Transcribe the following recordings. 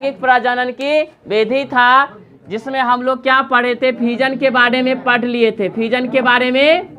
एक प्रजनन की विधि था जिसमें हम लोग क्या पढ़े थे, फिजन के बारे में पढ़ लिए थे। फिजन के बारे में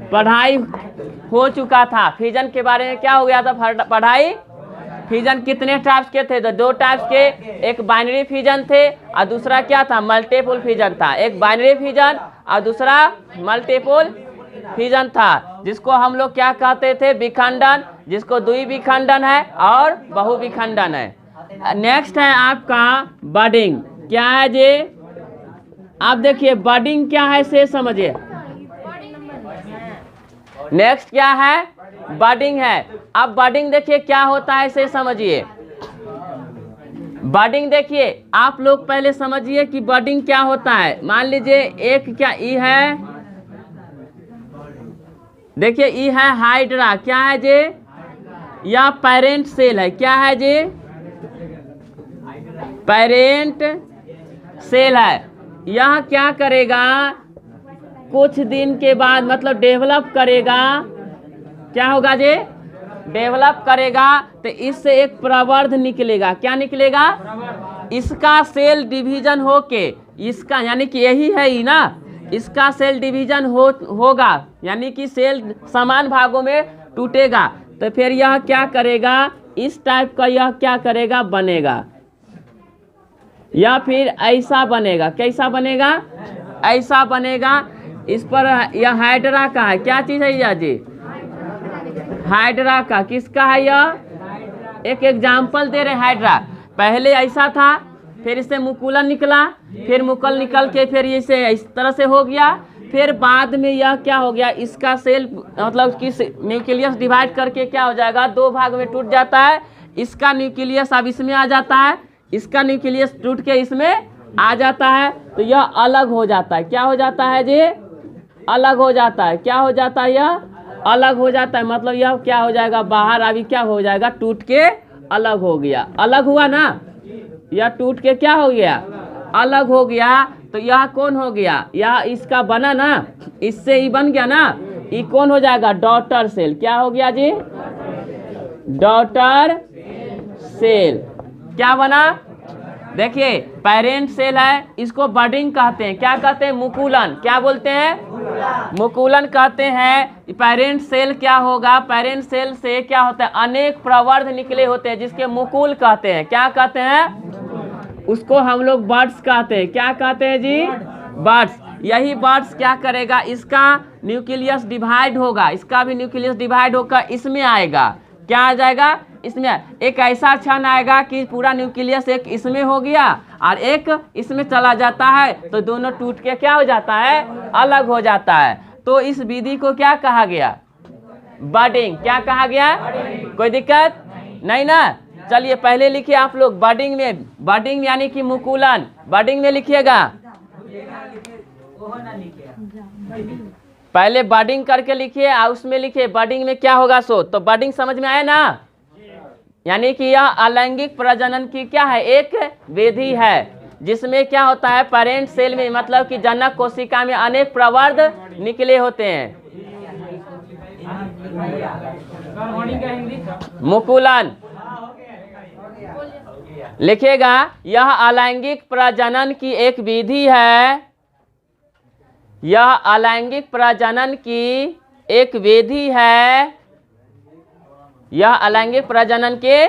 पढ़ाई हो चुका था। फिजन के बारे में क्या हो गया था पढ़ाई। फिजन कितने टाइप्स के थे, तो 2 टाइप्स के, एक बाइनरी फिजन थे और दूसरा क्या था, मल्टीपल फिजन था। एक बाइनरी फिजन और दूसरा मल्टीपल फिजन था, जिसको हम लोग क्या कहते थे, विखंडन, जिसको द्विविखंडन है और बहुविखंडन है। नेक्स्ट है आपका बडिंग। क्या है जी, आप देखिए बडिंग क्या है से समझिए। नेक्स्ट क्या है, बडिंग है। अब बडिंग देखिए क्या होता है से समझिए। बडिंग देखिए आप लोग पहले समझिए कि बडिंग क्या होता है। मान लीजिए एक क्या ई है, देखिए ई है हाइड्रा, क्या है जी, या पेरेंट सेल है। क्या है जी, पेरेंट सेल है। यह क्या करेगा, कुछ दिन के बाद मतलब डेवलप करेगा। क्या होगा जी, डेवलप करेगा, तो इससे एक प्रवर्ध निकलेगा। क्या निकलेगा, इसका सेल डिवीजन होके, इसका यानी कि यही है ही ना, इसका सेल डिवीजन होगा, यानी कि सेल समान भागों में टूटेगा। तो फिर यह क्या करेगा, इस टाइप का यह क्या करेगा, बनेगा, या फिर ऐसा बनेगा। कैसा बनेगा, ऐसा बनेगा। इस पर यह हाइड्रा का है। क्या चीज़ है यह जी, हाइड्रा का। किसका है यह, एक एग्जाम्पल दे रहे हैं। हाइड्रा पहले ऐसा था, फिर इससे मुकुलन निकला, फिर मुकुल निकल के फिर इसे इस तरह से हो गया, फिर बाद में यह क्या हो गया, इसका सेल मतलब किस न्यूक्लियस डिवाइड करके क्या हो जाएगा, 2 भाग में टूट जाता है। इसका न्यूक्लियस अब इसमें आ जाता है, इसका न्यूक्लियस टूट के इसमें आ जाता है, तो यह अलग हो जाता है। क्या हो जाता है जी, अलग हो जाता है। क्या हो जाता है, यह अलग हो जाता है। मतलब यह क्या हो जाएगा, बाहर अभी क्या हो जाएगा, टूट के अलग हो गया। अलग हुआ ना, यह टूट के क्या हो गया, अलग हो गया। तो यह कौन हो गया, यह इसका बना ना, इससे ही बन गया ना, ये कौन हो जाएगा, डॉटर सेल। क्या हो गया जी, डॉटर सेल। क्या बना, देखिए पेरेंट सेल है, इसको बडिंग कहते हैं। क्या कहते हैं, मुकुलन। क्या बोलते हैं, मुकुलन कहते हैं। पेरेंट सेल क्या होगा, पेरेंट सेल से क्या होता है, अनेक प्रवर्ध निकले होते हैं, जिसके मुकुल कहते हैं। क्या कहते हैं, उसको हम लोग बर्ड्स कहते हैं। क्या कहते हैं जी, बर्ड्स। यही बर्ड्स क्या करेगा, इसका न्यूक्लियस डिवाइड होगा, इसका भी न्यूक्लियस डिवाइड होकर इसमें आएगा। क्या आ जाएगा, इसमें एक ऐसा क्षण आएगा कि पूरा न्यूक्लियस एक इसमें हो गया और एक इसमें चला जाता है, तो दोनों टूट के क्या हो जाता है, अलग हो जाता है। तो इस विधि को क्या कहा गया, बडिंग। क्या कहा गया, कोई दिक्कत नहीं ना। चलिए पहले लिखिए आप लोग बडिंग में, बडिंग यानी कि मुकुलन, बडिंग में लिखिएगा। पहले बडिंग करके लिखिए और उसमें लिखिए बडिंग में क्या होगा सो। तो बडिंग समझ में आया ना, यानी कि यह अलैंगिक प्रजनन की क्या है, एक विधि है, जिसमें क्या होता है, पेरेंट सेल में मतलब कि जनक कोशिका में अनेक प्रवर्ध निकले होते हैं। मुकुलन लिखेगा, यह अलैंगिक प्रजनन की एक विधि है, यह अलैंगिक प्रजनन की एक विधि है, यह अलैंगिक प्रजनन के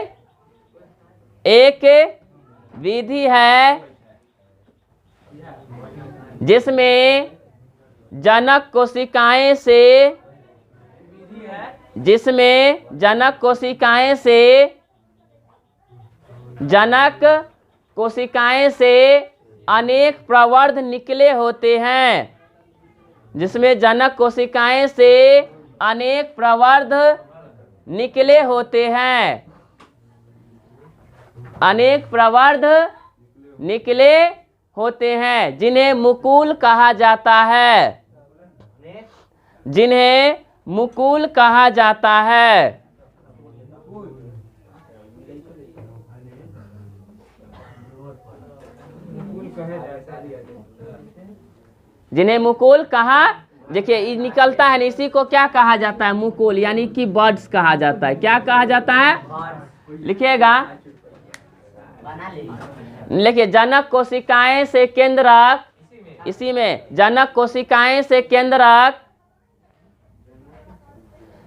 एक विधि है, जिसमें जनक कोशिकाएं से, जिसमें जनक कोशिकाएं से, जनक कोशिकाएं से अनेक प्रवर्ध निकले होते हैं, जिसमें जनक कोशिकाएं से अनेक प्रवर्ध निकले होते हैं, अनेक प्रवर्ध निकले होते हैं, जिन्हें मुकुल कहा जाता है, जिन्हें मुकुल कहा जाता है। जिन्हें मुकुल कहा, देखिए निकलता है, इसी को क्या कहा जाता है, मुकुल, यानी कि बर्ड्स कहा जाता है। क्या कहा जाता है, लिखिएगा देखिए जनक कोशिकाएं से केंद्रक, इसी में जनक कोशिकाएं से केंद्रक,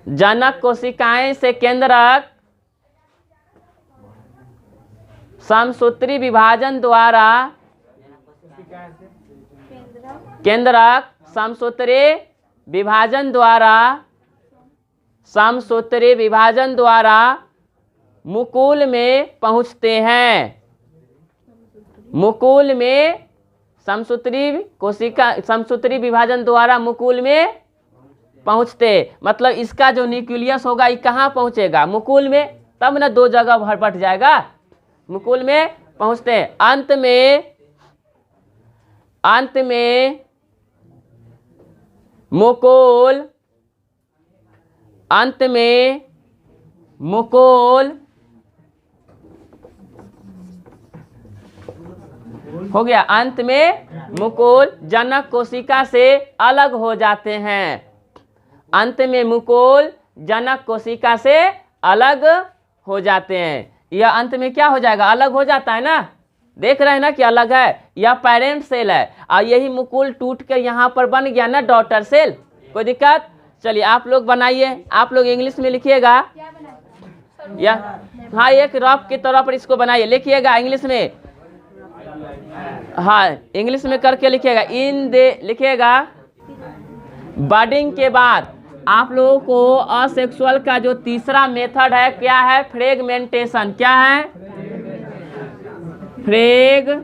जनक कोशिकाएं से केंद्रक समसूत्री विभाजन द्वारा, केंद्रक समसूत्री विभाजन द्वारा, समसूत्री विभाजन द्वारा मुकुल में पहुंचते हैं। मुकुल में समसूत्री कोशिका, समसूत्री विभाजन द्वारा मुकुल में पहुंचते, मतलब इसका जो न्यूक्लियस होगा ये कहाँ पहुंचेगा? मुकुल में, तब ना दो जगह बट जाएगा। मुकुल में पहुंचते हैं। अंत में मुकुल, अंत में मुकुल हो गया। अंत में मुकुल जनक कोशिका से अलग हो जाते हैं। अंत में मुकुल जनक कोशिका से अलग हो जाते हैं। यह अंत में क्या हो जाएगा? अलग हो जाता है ना, देख रहे हैं ना कि अलग है। यह पेरेंट सेल है और यही मुकुल टूट कर यहाँ पर बन गया ना डॉटर सेल। कोई दिक्कत? चलिए आप लोग बनाइए, आप लोग इंग्लिश में लिखिएगा या हाँ एक रफ के तौर पर इसको बनाइए, लिखिएगा इंग्लिश में, हाँ इंग्लिश में करके लिखिएगा। इन दे लिखिएगा। बडिंग के बाद आप लोगों को असेक्सुअल का जो तीसरा मेथड है क्या है? फ्रेगमेंटेशन। क्या है? फ्रेगमेंटेशन।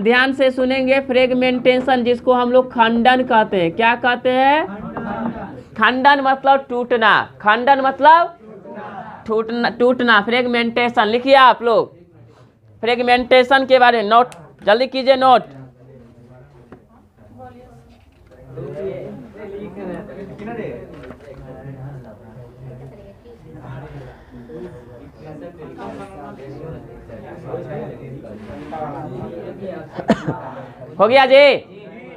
ध्यान से सुनेंगे। फ्रेगमेंटेशन जिसको हम लोग खंडन कहते हैं। क्या कहते हैं? खंडन मतलब टूटना, खंडन मतलब टूटना। फ्रेगमेंटेशन लिखिए आप लोग। फ्रेगमेंटेशन के बारे में नोट जल्दी कीजिए, नोट। हो गया जी?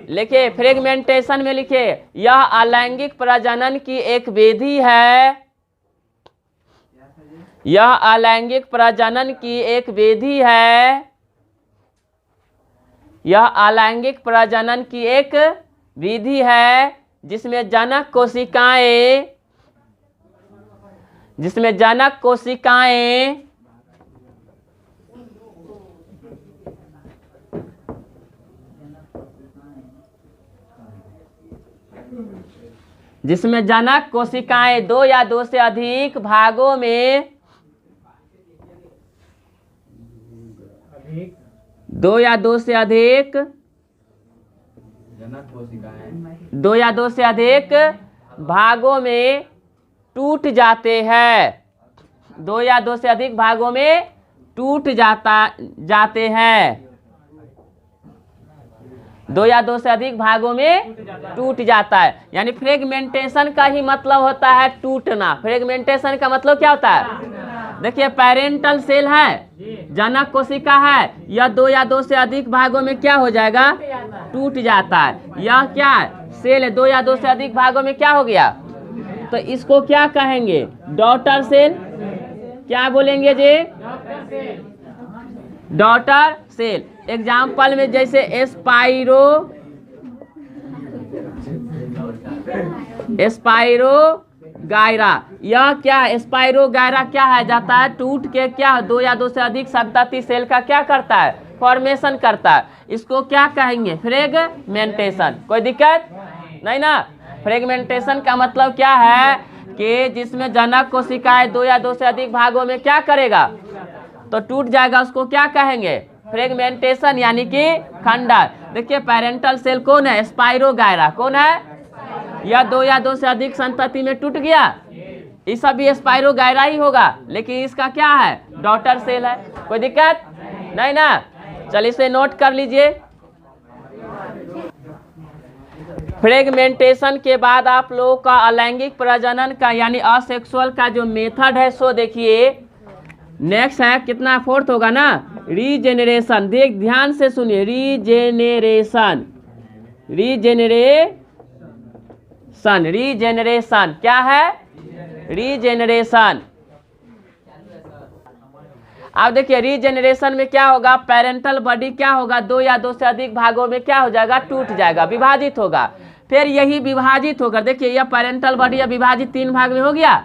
लिखिए फ्रेगमेंटेशन में लिखिए, यह अलैंगिक प्रजनन की एक विधि है। यह अलैंगिक प्रजनन की एक विधि है। यह अलैंगिक प्रजनन की एक विधि है जिसमें जनक कोशिकाएं, जिसमें जनक कोशिकाएं जिसमें जनक कोशिकाएं दो या दो से अधिक भागों में, दो या दो से अधिक, दो या दो से अधिक भागों में टूट जाते हैं। दो या दो से अधिक भागों में टूट जाते हैं। दो या दो से अधिक भागों में टूट जाता है। यानी फ्रेगमेंटेशन का ही मतलब होता है टूटना। फ्रेगमेंटेशन का मतलब क्या होता है? देखिए पेरेंटल सेल है, जनक कोशिका है, यह दो या दो से अधिक भागों में क्या हो जाएगा? टूट जाता है। यह क्या है? सेल है, दो या दो से अधिक भागों में क्या हो गया? तो इसको क्या कहेंगे? Daughter cell. क्या बोलेंगे जी? Daughter cell. एग्जाम्पल में जैसे स्पाइरो गायरा, यह क्या है? स्पाइरो गायरा क्या है? जाता है टूट के क्या दो या दो से अधिक संतति सेल का क्या करता है? फॉर्मेशन करता है। इसको क्या कहेंगे? फ्रेगमेंटेशन। कोई दिक्कत नहीं ना? फ्रेगमेंटेशन का मतलब क्या है कि जिसमें जनक कोशिकाएं दो या दो से अधिक भागों में क्या करेगा? तो टूट जाएगा। उसको क्या कहेंगे? फ्रेगमेंटेशन यानी कि खंडन। देखिए पेरेंटल सेल कौन है? स्पाइरो गायरा। कौन है? यह दो या दो से अधिक संतति में टूट गया, ये सब भी स्पाइरो गायरा ही होगा, लेकिन इसका क्या है? डॉटर सेल है। कोई दिक्कत नहीं ना? चलिए इसे नोट कर लीजिए। फ्रेगमेंटेशन के बाद आप लोगों का अलैंगिक प्रजनन का यानी असेक्सुअल का जो मेथड है सो देखिए। नेक्स्ट है कितना? फोर्थ होगा ना? रीजेनरेशन। देख ध्यान से सुनिए। रीजेनरेशन, रीजेनरेशन क्या है? रीजेनरेशन। अब देखिए रीजेनरेशन में क्या होगा, पेरेंटल बॉडी क्या होगा, 2 या 2 से अधिक भागों में क्या हो जाएगा, टूट जाएगा, विभाजित होगा। फिर यही विभाजित होकर देखिए यह पेरेंटल बॉडी या विभाजित 3 भाग में हो गया।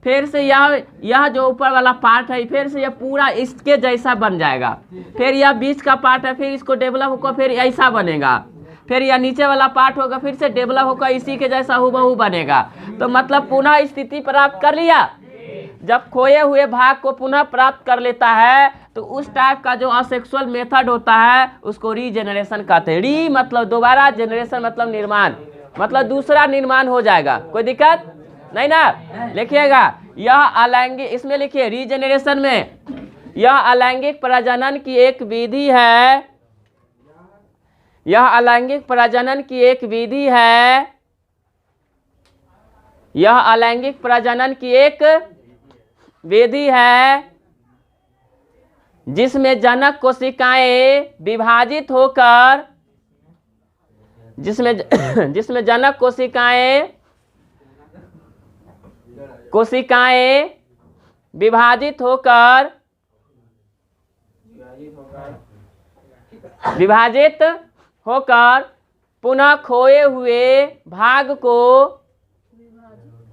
फिर से यह जो ऊपर वाला पार्ट है फिर से यह पूरा इसके जैसा बन जाएगा। फिर यह बीच का पार्ट है, फिर इसको डेवलप होकर फिर ऐसा बनेगा। फिर यह नीचे वाला पार्ट होगा, फिर से डेवलप होकर इसी के जैसा हूबहू बनेगा। तो मतलब पुनः स्थिति प्राप्त कर लिया। जब खोए हुए भाग को पुनः प्राप्त कर लेता है तो उस टाइप का जो असेक्सुअल मेथड होता है उसको रीजेनरेशन कहते हैं। री मतलब दोबारा, जेनरेशन मतलब निर्माण, मतलब दूसरा निर्माण हो जाएगा। कोई दिक्कत नहीं ना। लिखिएगा यह अलैंगिक, इसमें लिखिए रीजेनरेशन में यह अलैंगिक प्रजनन की एक विधि है। यह अलैंगिक प्रजनन की एक विधि है। यह अलैंगिक प्रजनन की एक विधि है जिसमें जनक कोशिकाएं विभाजित होकर जिसमें जनक कोशिकाएं विभाजित होकर पुनः खोए हुए भाग को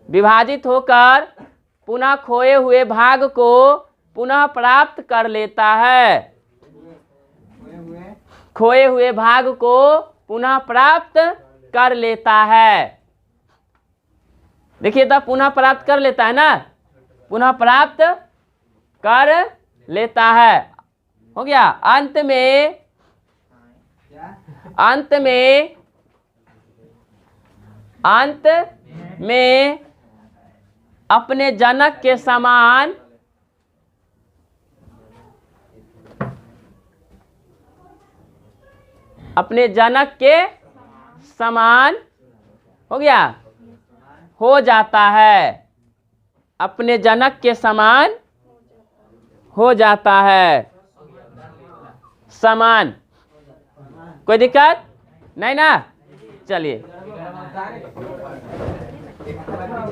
विभाजित होकर पुनः खोए हुए भाग को पुनः प्राप्त कर लेता है। खोए हुए भाग को पुनः प्राप्त कर लेता है। देखिए तब पुनः प्राप्त कर लेता है ना, पुनः प्राप्त कर लेता है। हो गया। अंत में अपने जनक के समान हो गया, हो जाता है। अपने जनक के समान हो जाता है। समान, कोई दिक्कत नहीं ना। चलिए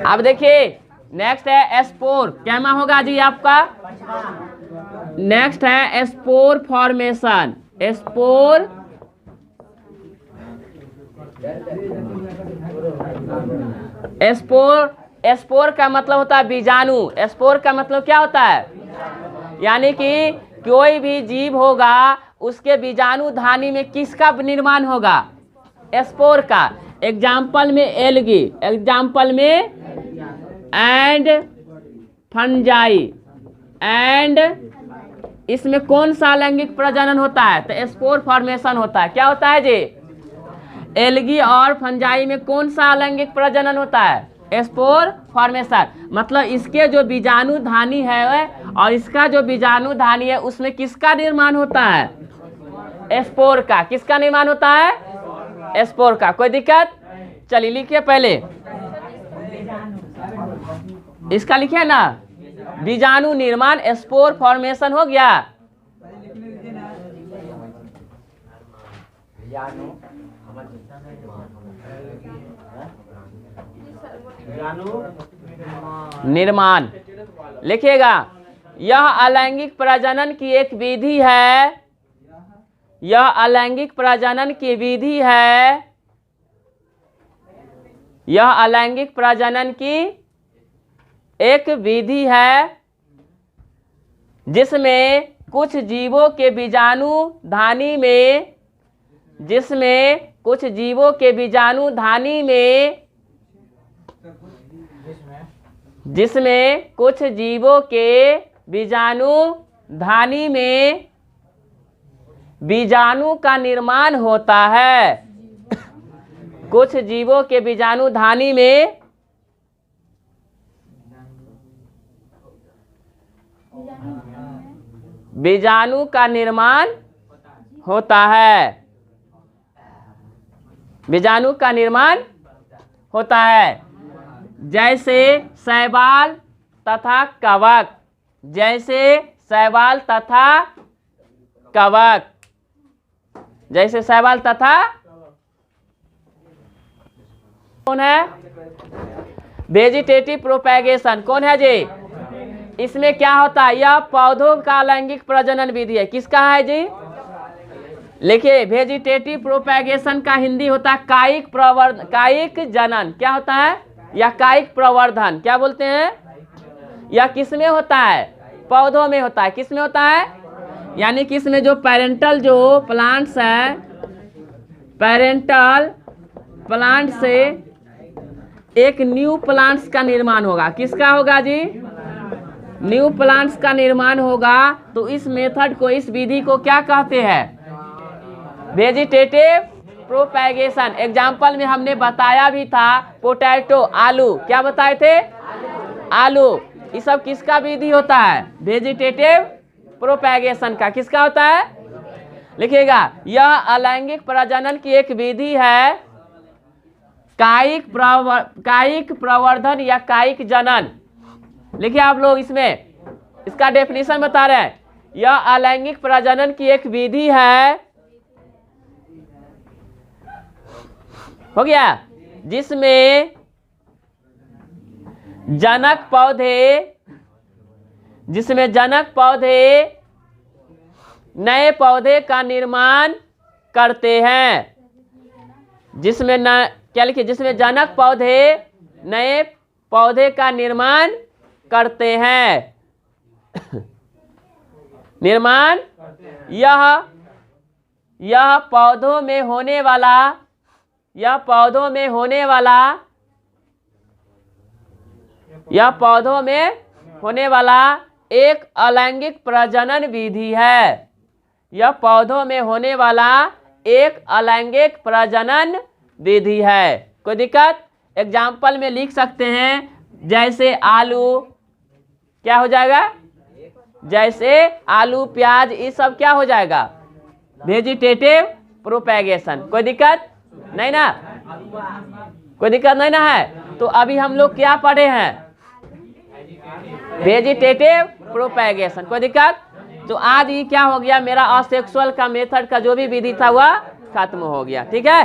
अब देखिए नेक्स्ट है स्पोर। क्या में होगा जी आपका? नेक्स्ट है स्पोर फॉर्मेशन। स्पोर का मतलब होता है बीजाणु। स्पोर का मतलब क्या होता है? यानी कि कोई भी जीव होगा उसके बीजाणु धानी में किसका निर्माण होगा? स्पोर का। एग्जाम्पल में एल्गी, एग्जाम्पल में एंड फंजाई। एंड इसमें कौन सा लैंगिक प्रजनन होता है? तो स्पोर फॉर्मेशन होता है। क्या होता है जी? एल्गी और फंजाई में कौन सा लैंगिक प्रजनन होता है? Spore formation. मतलब इसके जो बीजाणु धानी है और इसका जो बीजाणु धानी है उसमें किसका निर्माण होता है? स्पोर का। किसका निर्माण होता है? स्पोर का। कोई दिक्कत? चलिए लिखिए पहले इसका, लिखिए ना बीजाणु निर्माण, स्पोर फॉर्मेशन हो गया। निर्माण लिखिएगा। यह अलैंगिक प्रजनन की एक विधि है। यह अलैंगिक प्रजनन की विधि है। यह अलैंगिक प्रजनन की एक विधि है जिसमें कुछ जीवों के बीजाणु धानी में बीजाणु का निर्माण होता है। कुछ जीवों के बीजाणु धानी में बीजाणु का निर्माण होता है। बीजाणु का निर्माण होता है। जैसे शैवाल तथा कवक। जैसे शैवाल तथा कवक। जैसे शैवाल तथा कौन है? Vegetative propagation. कौन है जी? इसमें क्या होता है, यह पौधों का अलैंगिक प्रजनन विधि है। किसका है जी? लिखिए, वेजिटेटिव प्रोपैगेशन का हिंदी होता है कायिक जनन। क्या होता है? या कायिक प्रवर्धन। क्या बोलते हैं? यह किस में होता है? पौधों में होता है। किस में होता है? यानी कि इसमें जो पेरेंटल जो प्लांट्स है, पेरेंटल प्लांट से एक न्यू प्लांट्स का निर्माण होगा। किसका होगा जी? न्यू प्लांट्स का निर्माण होगा। तो इस मेथड को, इस विधि को क्या कहते हैं? Vegetative propagation. एग्जाम्पल में हमने बताया भी था, पोटैटो, आलू। क्या बताए थे? आलू। ये सब किसका विधि होता है? वेजिटेटिव प्रोपैगेशन का। किसका होता है? लिखिएगा, यह अलैंगिक प्रजनन की एक विधि है, कायिक प्रवर्धन या कायिक जनन। लिखिए आप लोग, इसमें इसका डेफिनेशन बता रहे हैं। यह अलैंगिक प्रजनन की एक विधि है, हो गया, जिसमें जनक पौधे नए पौधे का निर्माण करते हैं। क्या लिखिए? जिसमें जनक पौधे नए पौधे का निर्माण करते हैं। निर्माण, यह पौधों में होने वाला एक अलैंगिक प्रजनन विधि है। यह पौधों में होने वाला एक अलैंगिक प्रजनन विधि है। कोई दिक्कत? एग्जाम्पल में लिख सकते हैं, जैसे आलू, क्या हो जाएगा? जैसे आलू, प्याज, ये सब क्या हो जाएगा? Vegetative propagation. कोई दिक्कत नहीं ना? कोई दिक्कत नहीं ना है? तो अभी हम लोग क्या पढ़े हैं? Vegetative propagation. कोई दिक्कत? तो आज ये क्या हो गया, मेरा असेक्सुअल का मेथड का जो भी विधि था वह खत्म हो गया। ठीक है।